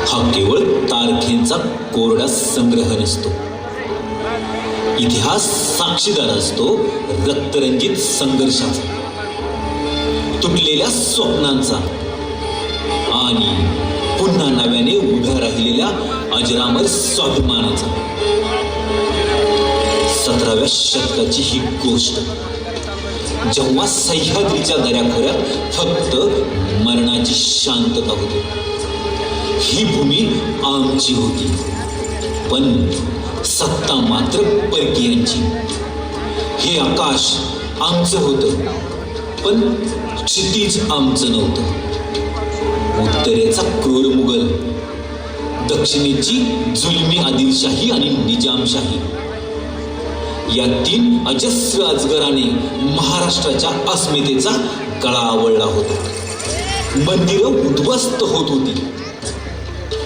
हा केवळ तारखेंचा कोरडा संग्रह नसतो. इतिहास साक्षीदार असतो रक्तरंजित संघर्षाचा, तुटलेल्या स्वप्नांचा आणि पुन्हा नव्याने उभ्या राहिलेल्या अजरामर स्वाभिमानाचा. 17व्या शतकाची ही गोष्ट, जेव्हा सह्याद्रीच्या दऱ्याखोऱ्यात फक्त मरणाची शांतता होती. ही भूमी आमची होती, पण सत्ता मात्र परकीयांची. हे आकाश आमचं होतं, पण क्षितिज आमचं नव्हतं. उत्तरेचा क्रूर मुघल, दक्षिणेची जुलमी आदिलशाही आणि निजामशाही, या 3 अजस्र अजगराने महाराष्ट्राच्या अस्मितेचा गळा आवळला होता. मंदिरं उद्ध्वस्त होत होती,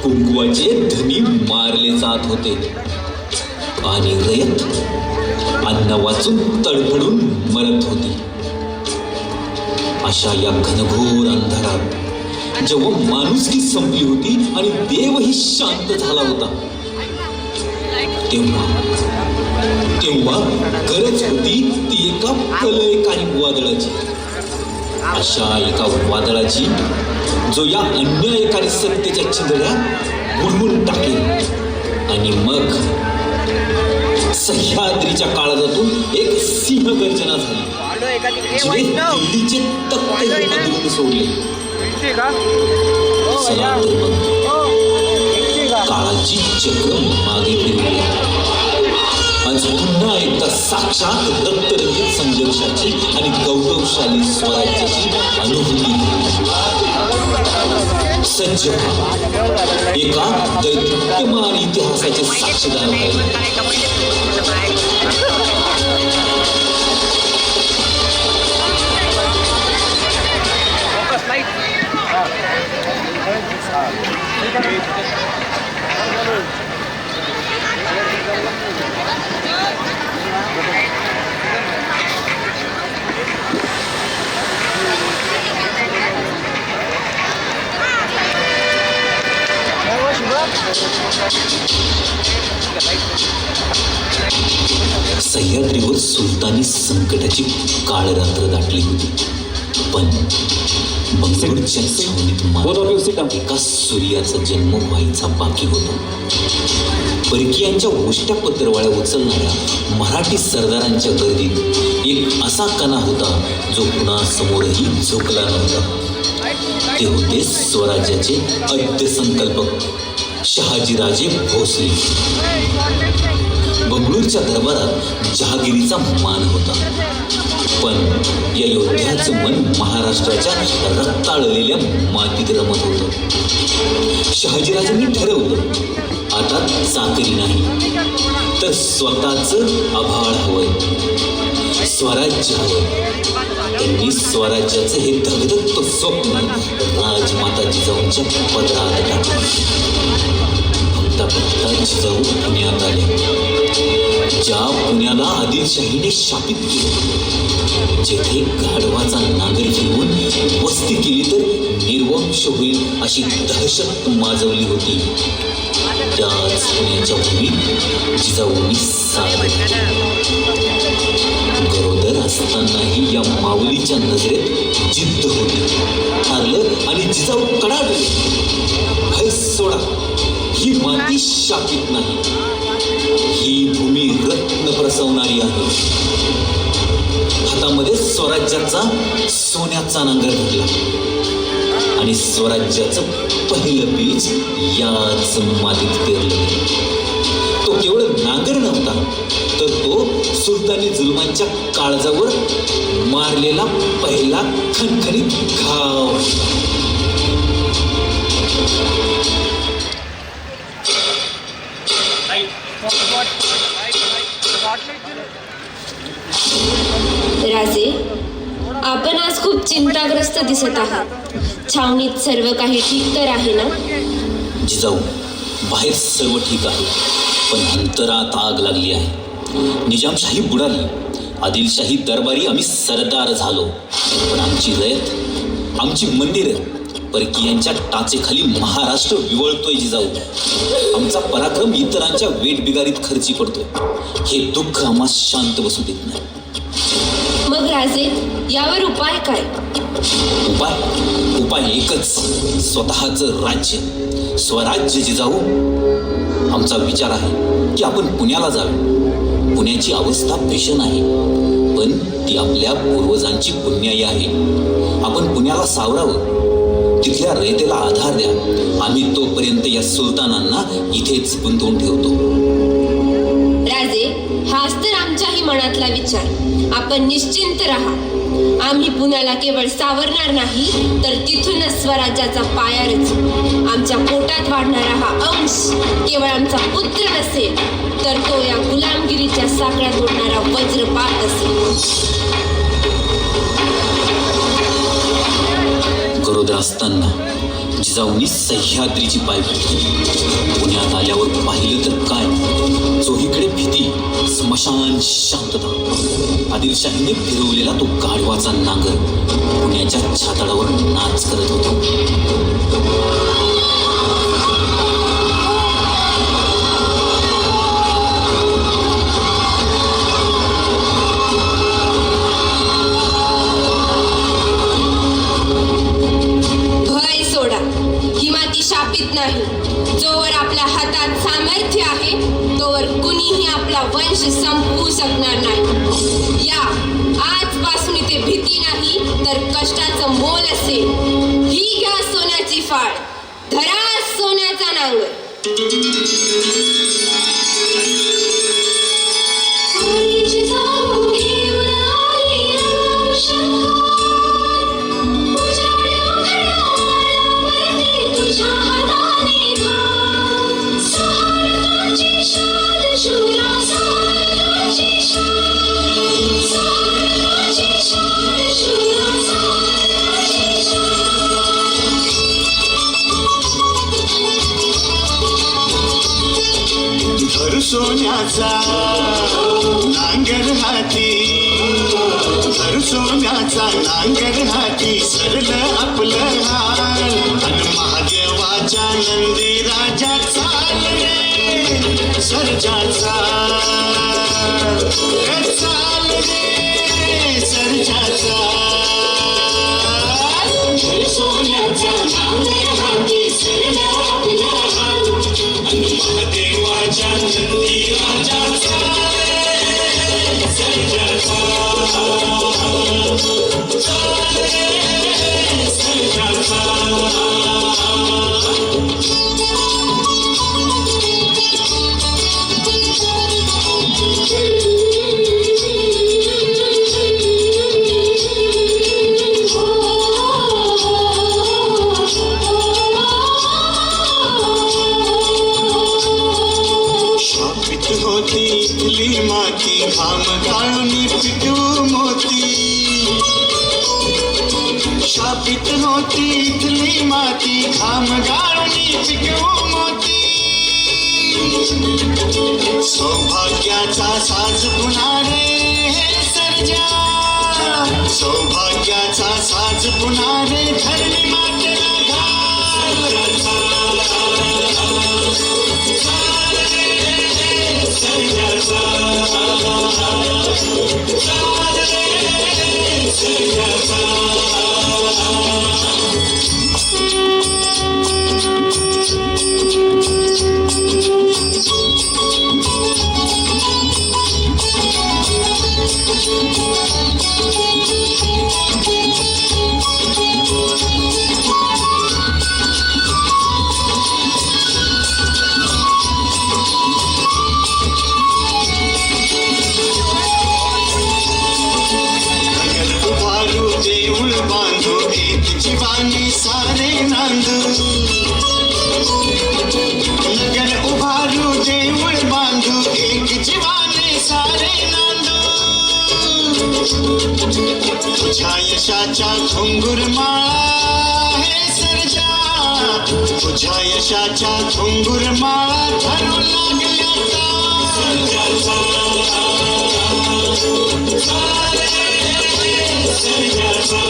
कुंकवाचे धनी मारले जात होते आणि रयत अन्न वाचून तडफडून मरत होती. अशा या घनघोर अंधारात जेव्हा माणुसकी संपली होती आणि देवही शांत झाला होता, तेव्हा गरज होती ती एका प्रलयकारी वादळाची. अशा एका वादळाची जो या अन्यायकारी सत्तेच्या चिंधड्या बुडवून टाकेल आणि मग सह्याद्रीच्या काळजातून एक सिंहगर्जना झाली, जिने दिल्लीचे तख्त बदलून सोडले. चला तर मग काळाची चक्र मागे फिरली. आज पुन्हा एकदा साक्षात रक्तरंजित संघर्षाची आणि गौरवशाली स्वराज्याची अनुभूती सज्ज एका दैदिप्यमान इतिहासाचे साक्षीदार व्हायला. सह्याद्रीवर सुलतानी संकटाची काळ रात्र दाटली होती, पण बंगळूरच्या छावणीत एका सूर्याचा जन्म व्हायचा बाकी होता. परकीयांच्या उष्ट्या पत्रवाळ्या उचलणाऱ्या मराठी सरदारांच्या गर्दीत एक असा कणा होता जो कुणासमोरही झुकला नव्हता. ते होते स्वराज्याचे अर्थसंकल्पक शहाजीराजे भोसले. बंगळूरच्या दरबारात जहागिरीचा मान होता, पण या योद्ध्याचं मन महाराष्ट्राच्या रक्ताळलेल्या मातीत रमत होतं. शहाजीराजांनी ठरवलं, आता चाकरी नाही तर स्वतःचं आभाळ हवंय, स्वराज्य हवंय. त्यांनी स्वराज्याचं हे धगधगतं स्वप्न राजमाता जिजाऊंच्या पदरात टाकलं. फक्त जिजाऊ पुण्यात आले, ज्या पुण्याला आदिलशाहीने शापित केलं, जेथे गाढवाचा नांगर फिरवून वस्ती केली तर निर्वंश होईल अशी दहशत माजवली होती, त्याच पुण्याच्या भूमीत जिजाऊंनी साथ गरोदर असतानाही या माऊलीच्या नजरेत जिद्द होती. ठरलं आणि जिजाऊ कडाडले, भय सोडा, ही माती शापित नाही, ही भूमी रत्न प्रसवणारी आहे. हातामध्ये स्वराज्याचा सोन्याचा नांगर धरला आणि स्वराज्याचं पहिलं बीज याच मातीत पेरलं. तो केवळ नांगर नव्हता, तर तो सुलतानी जुलमांच्या काळजावर मारलेला पहिला खणखणीत घाव. राजे, आपण आज खूप चिंताग्रस्त दिसत आहात. छावणीत सर्व काही ठीक तर आहे ना? जिजाऊ, बाहेर सर्व ठीक आहे, पण अंतरात आग लागली आहे. निजामशाही बुडाली, आदिलशाही दरबारी आम्ही सरदार झालो, पण आमची रयत, आमची मंदिरं, परकीयांच्या टाचेखाली महाराष्ट्र विवळतोय जिजाऊ. आमचा पराक्रम इतरांच्या वेठबिगारीत खर्ची पडतोय. हे दुःख आम्हा शांत बसू देत नाही. मग राजे, यावर उपाय काय? उपाय एकच, स्वतःचं राज्य, स्वराज्य जिजाऊ. आमचा विचार आहे की आपण पुण्याला जावे. पुण्याची अवस्था भीषण आहे, पण ती आपल्या पूर्वजांची पुण्याई आहे. आपण पुण्याला सावरावं, तिथल्या रयतेला आधार द्या. आम्ही तोपर्यंत या सुलतानांना इथेच गुंतवून ठेवतो. राजे, हाच तर आमच्याही मनातला विचार. आपण निश्चिंत राहा. आम्ही पुण्याला केवळ सावरणार नाही, तर तिथूनच स्वराज्याचा पाया रचू. आमच्या पोटात वाढणारा हा अंश केवळ आमचा पुत्र नसेल, तर तो या गुलामगिरीच्या साखळ्या तोडणारा वज्रपात असेल. गरोदर असताना जिजाऊंनी सह्याद्रीची पायपीट. पुण्यात आल्यावर पाहिलं तर काय, चोहीकडे भीती, स्मशान, शांतता. आदिलशाहीने फिरवलेला तो गाढवाचा नांगर पुण्याच्या छाताडावर नाच करत होता. शापित नाही. जोवर आपल्या हातात सामर्थ्य आहे, तोवर कुणीही आपला वंश संपवू शकणार नाही. या आजपासून इथे भीती नाही, तर कष्टाचं मोल असेल. ही घ्या सोन्याची फाळ, धरा सोन्याचा नांगर. सोन्याचा नांगर हाती, धर सोन्याचा नांगर हाती, सरलं आपलं हाल. अन महादेवाच्या नंदी राजा चाल रे सर्जाचा, चाल रे सर्जाचा. धर सोन्याचा नांगर हाती, सरलं आपलं हाल. अन महादेवाच्या नंदी राजा चाल रे सर्जाचा, चाल रे सर्जाचा. होती इथली माती, घाम गाळून पिकवू मोती. शापित होती इथली माती, घाम गाळून पिकवू मोती. सौभाग्याचा साज पुन्हा रे सर्जा, सौभाग्याचा साज पुन्हा रे धरणी मातेला घाल. सर्जाचा, चाल रे सर्जाचा. जीवानी सारे नांदू, नगर उभारू देऊळ बांधू, एक जीवाने सारे नांदू. तुझ्या यशाच्या घुंगुर माळा हे सर्जा, तुझ्या यशाच्या घुंगुर माळा धरू लागल्या सर्जाचा, चाल रे सर्जाचा.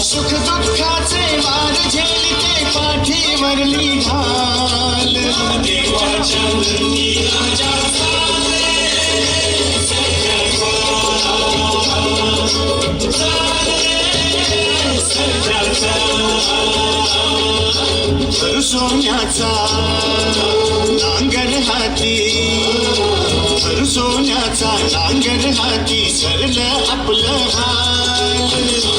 सुख दुःखाचे वार झेलते पाठीवरली ढाल भर सोन्याचा नांगर हाती, भर सोन्याचा नांगर हाती, सरलं आपलं हाल.